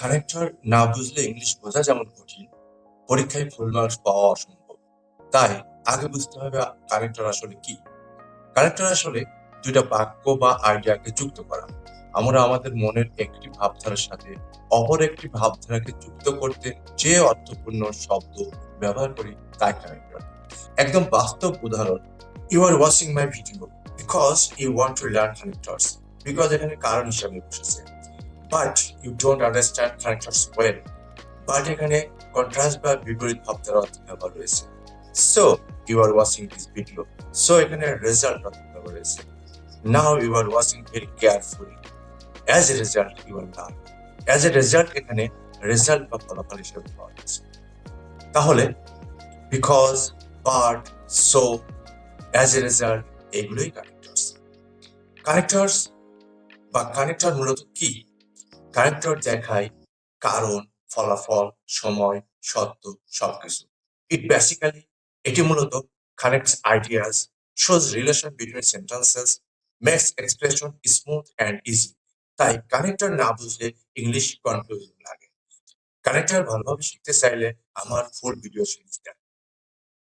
Connector না বুঝলে English বোঝা যেমন কঠিন, পরীক্ষায় ফুল মার্কস পাওয়া অসম্ভব। তাই আগে বুঝতে হবে কানেক্টর আসলে কি। কানেক্টর আসলে দুইটা বাক্য বা আইডিয়াকে যুক্ত করা। আমরা আমাদের মনের একটি ভাবধারার সাথে অপর একটি ভাবধারাকে যুক্ত করতে যে অর্থপূর্ণ শব্দ ব্যবহার করি তাই কানেক্টর। একদম বাস্তব উদাহরণ, you are watching my video because you want to learn connectors. Because এখানে কারণ হিসাবে বসেছে, but you don't understand connectors well. But এখানে কন্ট্রাস্ট বা বিপরীত ভাবধারা অর্থ ব্যবহার রয়েছে। So you are watching this video, so এখানে রেজাল্ট অর্থ ব্যবহার রয়েছে। Now you are watching very carefully, as a result you are learn. As a result এখানে রেজাল্ট বা ফলাফল হিসেবে পাওয়া যাচ্ছে। তাহলে because, but, so, as a result এগুলোই কানেক্টরস। কানেক্টরস বা কানেক্টর মূলত কি? কানেক্টর দেখায় কারণ, ফলাফল, সময়, সত্য সবকিছু। এটি মূলত connects ideas, shows relation between sentences, makes expression smooth and easy. তাই কানেক্টর না বুঝলে ইংলিশ কনফিউজিং লাগে। কানেক্টর ভালোভাবে শিখতে চাইলে আমার ফুল ভিডিও সিরিজ দেখ।